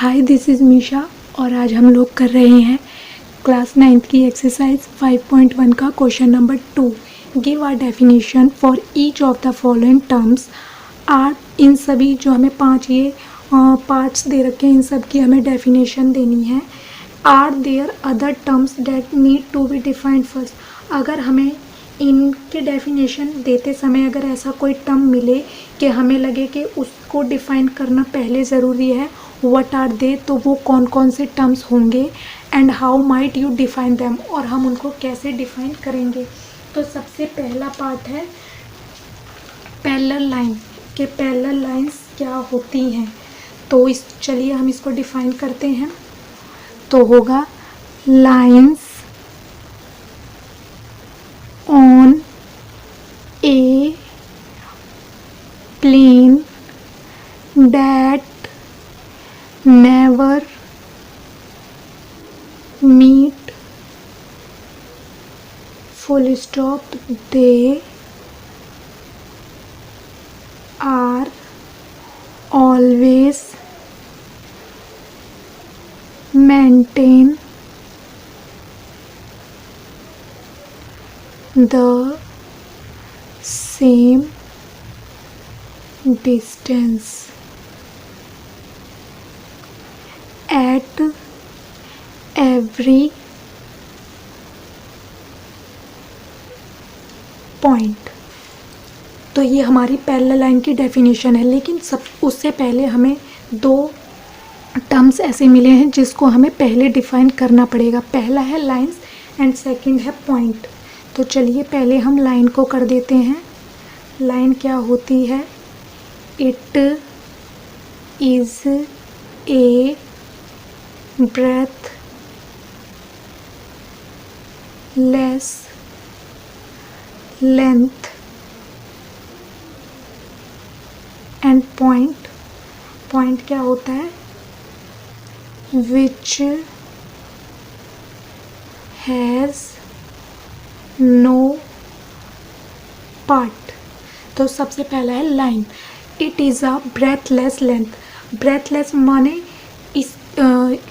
Hi, this is Misha और आज हम लोग कर रहे हैं क्लास 9th की एक्सरसाइज 5.1 का question number 2। Give our definition for each of the following terms. आर इन सभी जो हमें 5 ये पार्ट्स दे रखे हैं, इन सब की हमें डेफिनेशन देनी है। Are there other terms that need to be defined first. अगर हमें इनके डेफिनेशन देते समय अगर ऐसा कोई टर्म मिले कि हमें लगे कि उसको डिफ़ाइन करना पहले ज़रूरी है, व्हाट आर दे, तो वो कौन कौन से टर्म्स होंगे and how might you define them, और हम उनको कैसे डिफ़ाइन करेंगे। तो सबसे पहला पार्ट है पैरेलल लाइन के पैरेलल लाइंस क्या होती हैं। तो चलिए हम इसको डिफ़ाइन करते हैं। तो होगा lines on a plane that never meet full stop, they are always maintain the same distance at every point। तो ये हमारी पैरेलल लाइन की डेफिनेशन है, लेकिन उससे पहले हमें दो टर्म्स ऐसे मिले हैं जिसको हमें पहले डिफाइन करना पड़ेगा। पहला है लाइंस एंड सेकंड है पॉइंट। तो चलिए पहले हम लाइन को कर देते हैं। लाइन क्या होती है? It is a breathless length and point क्या होता है? which has no part। तो सबसे पहला है line. It is a breathless length. Breathless माने इस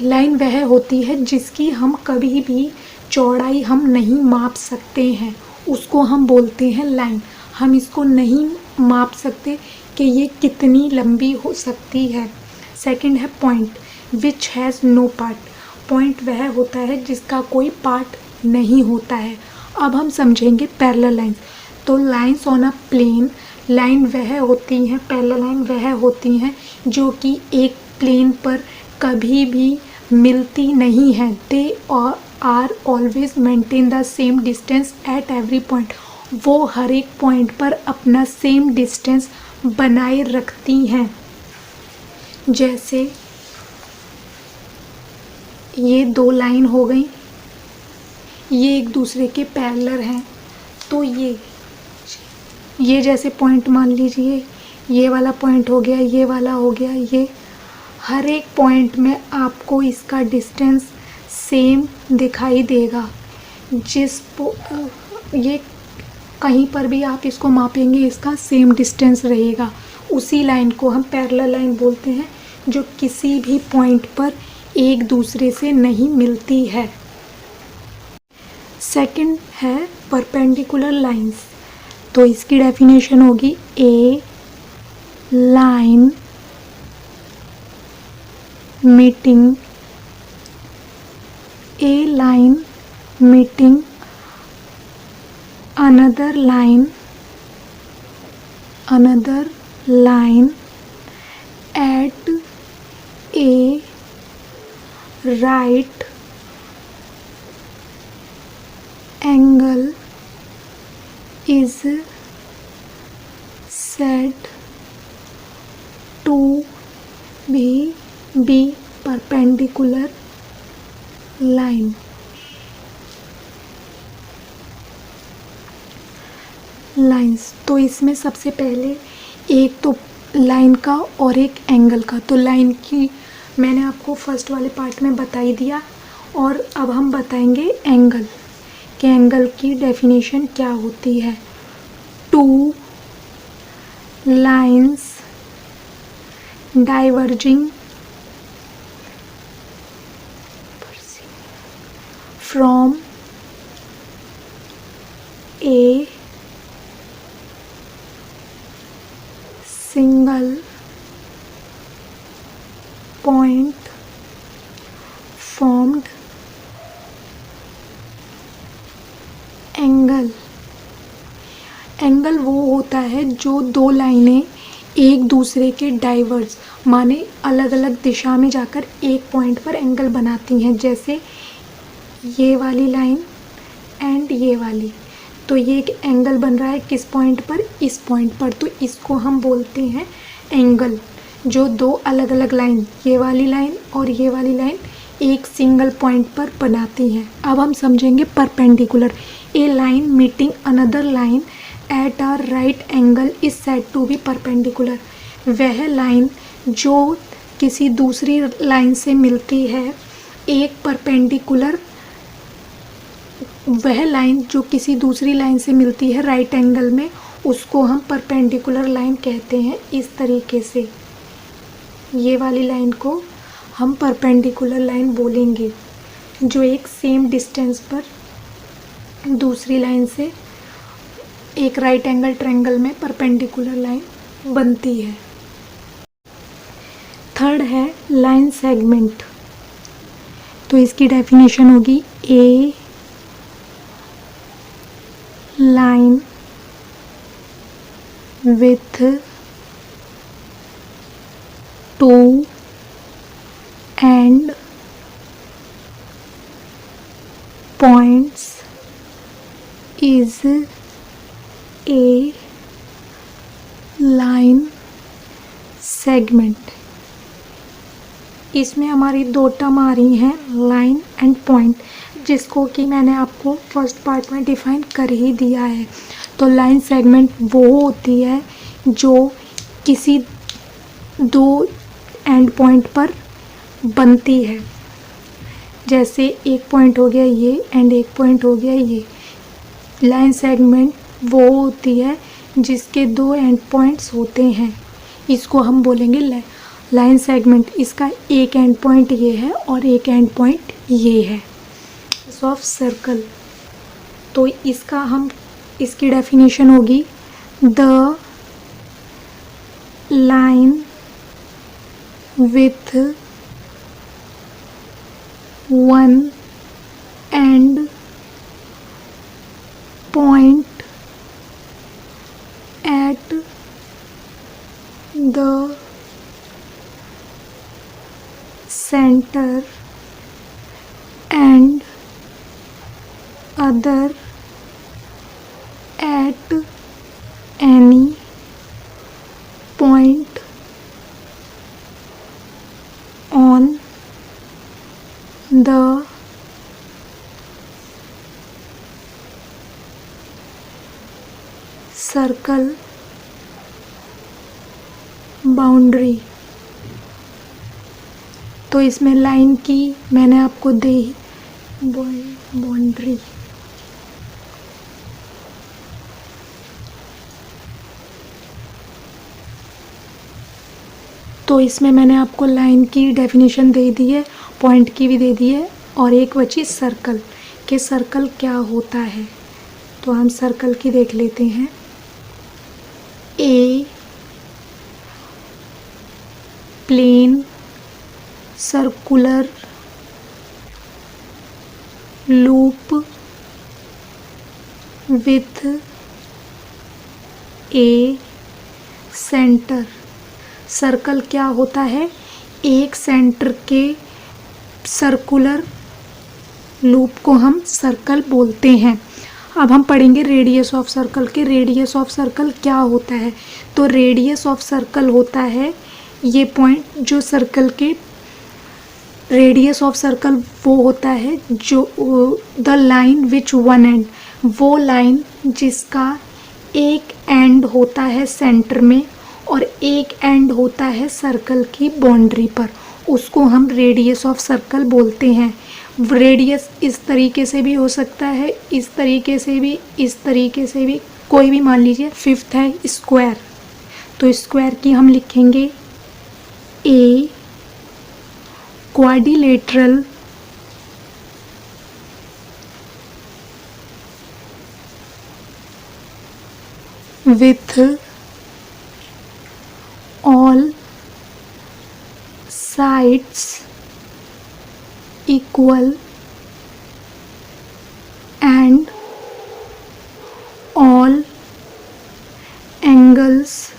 लाइन वह होती है जिसकी हम कभी भी चौड़ाई हम नहीं माप सकते हैं, उसको हम बोलते हैं लाइन। हम इसको नहीं माप सकते कि ये कितनी लंबी हो सकती है। सेकंड है point, which has no part. Point वह होता है जिसका कोई पार्ट नहीं होता है। अब हम समझेंगे पैरेलल लाइंस। तो lines on a plane, line वह होती हैं, पैरेलल लाइन वह होती हैं जो कि एक प्लेन पर कभी भी मिलती नहीं है। They are always maintain the same distance at every point. वो हर एक पॉइंट पर अपना सेम डिस्टेंस बनाए रखती हैं। जैसे ये दो लाइन हो गई, ये एक दूसरे के पैरेलल हैं। तो ये जैसे पॉइंट मान लीजिए, ये वाला पॉइंट हो गया, ये वाला हो गया, ये हर एक पॉइंट में आपको इसका डिस्टेंस सेम दिखाई देगा। ये कहीं पर भी आप इसको मापेंगे, इसका सेम डिस्टेंस रहेगा। उसी लाइन को हम पैरेलल लाइन बोलते हैं जो किसी भी पॉइंट पर एक दूसरे से नहीं मिलती है। सेकंड है परपेंडिकुलर लाइंस। तो इसकी डेफिनेशन होगी a line meeting another line at a right angle is said to be perpendicular line. Lines, तो इसमें सबसे पहले एक तो लाइन का और एक एंगल का। तो लाइन की मैंने आपको फर्स्ट वाले पार्ट में बता ही दिया, और अब हम बताएंगे एंगल कि एंगल की डेफिनेशन क्या होती है। Two lines diverging from a single point formed angle. Angle वो होता है जो दो लाइनें एक दूसरे के डाइवर्स माने अलग अलग दिशा में जाकर एक पॉइंट पर एंगल बनाती हैं, जैसे ये वाली लाइन एंड ये वाली। तो ये एक एंगल बन रहा है किस पॉइंट पर, इस पॉइंट पर, तो इसको हम बोलते हैं एंगल। जो दो अलग अलग लाइन, ये वाली लाइन और ये वाली लाइन एक सिंगल पॉइंट पर बनाती हैं। अब हम समझेंगे perpendicular. A line meeting another line at a right angle is said to be perpendicular. वह लाइन जो किसी दूसरी लाइन से मिलती है एक परपेंडिकुलर, वह लाइन जो किसी दूसरी लाइन से मिलती है राइट एंगल में, उसको हम परपेंडिकुलर लाइन कहते हैं। इस तरीके से ये वाली लाइन को हम परपेंडिकुलर लाइन बोलेंगे, जो एक सेम डिस्टेंस पर दूसरी लाइन से एक राइट एंगल ट्रायंगल में परपेंडिकुलर लाइन बनती है। थर्ड है लाइन सेगमेंट। तो इसकी डेफिनेशन होगी a line with two end points is a line segment। इसमें हमारी दो टर्म आ रही हैं, लाइन एंड पॉइंट, जिसको कि मैंने आपको फर्स्ट पार्ट में डिफाइन कर ही दिया है। तो लाइन सेगमेंट वो होती है जो किसी दो एंड पॉइंट पर बनती है, जैसे एक पॉइंट हो गया ये एंड एक पॉइंट हो गया ये। लाइन सेगमेंट वो होती है जिसके दो एंड पॉइंट्स होते हैं, इसको हम बोलेंगे लाइन सेगमेंट। इसका एक एंड पॉइंट ये है और एक एंड पॉइंट ये है ऑफ सर्कल। तो इसकी डेफिनेशन होगी the line with one and point at the center and other at any point on the circle boundary. तो इसमें लाइन की मैंने आपको दी बाउंड्री। तो इसमें मैंने आपको लाइन की डेफिनेशन दे दी है, पॉइंट की भी दे दी है, और एक बची सर्कल कि सर्कल क्या होता है। तो हम सर्कल की देख लेते हैं। A plane circular loop with a centre. Circle क्या होता है, एक सेंटर के सर्कुलर लूप को हम सर्कल बोलते हैं। अब हम पढ़ेंगे रेडियस ऑफ सर्कल के रेडियस ऑफ सर्कल क्या होता है। तो रेडियस ऑफ सर्कल होता है ये पॉइंट जो सर्कल के रेडियस ऑफ सर्कल वो होता है जो the line which one and, वो लाइन जिसका एक एंड होता है सेंटर में और एक एंड होता है सर्कल की बाउंड्री पर, उसको हम रेडियस ऑफ सर्कल बोलते हैं। रेडियस इस तरीके से भी हो सकता है, इस तरीके से भी, इस तरीके से भी, कोई भी मान लीजिए। फिफ्थ है स्क्वायर। तो स्क्वायर की हम लिखेंगे a quadrilateral with all sides equal and all angles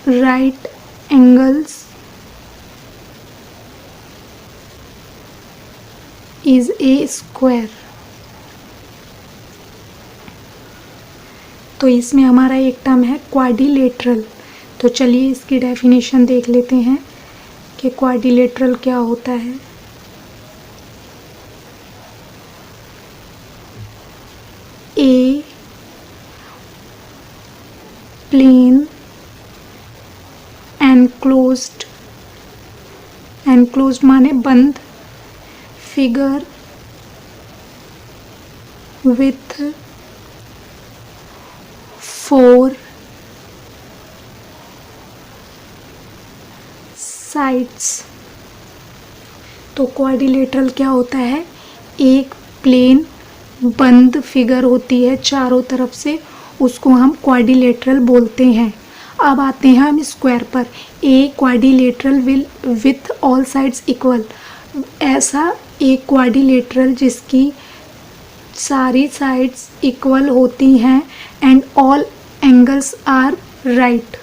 right angles is a square। तो इसमें हमारा एक टर्म है क्वाड्रिलेटरल। तो चलिए इसकी डेफिनेशन देख लेते हैं कि क्वाड्रिलेटरल क्या होता है। ए प्लेन एनक्लोज्ड, एनक्लोज्ड माने बंद, फिगर विथ 4 साइड्स। तो क्वाड्रिलेटरल क्या होता है? एक प्लेन बंद फिगर होती है चारों तरफ से, उसको हम क्वाड्रिलेटरल बोलते हैं। अब आते हैं हम स्क्वायर पर। A quadrilateral will with all sides equal. ऐसा एक क्वाड्रिलेटरल जिसकी सारी साइड्स इक्वल होती हैं and all angles are right.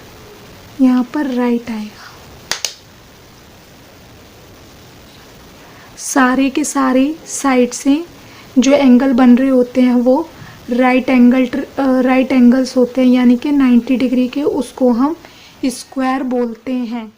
यहाँ पर राइट आएगा। सारे के सारे साइड से जो एंगल बन रहे होते हैं वो राइट एंगल्स होते हैं, यानी कि 90 डिग्री के, उसको हम स्क्वायर बोलते हैं।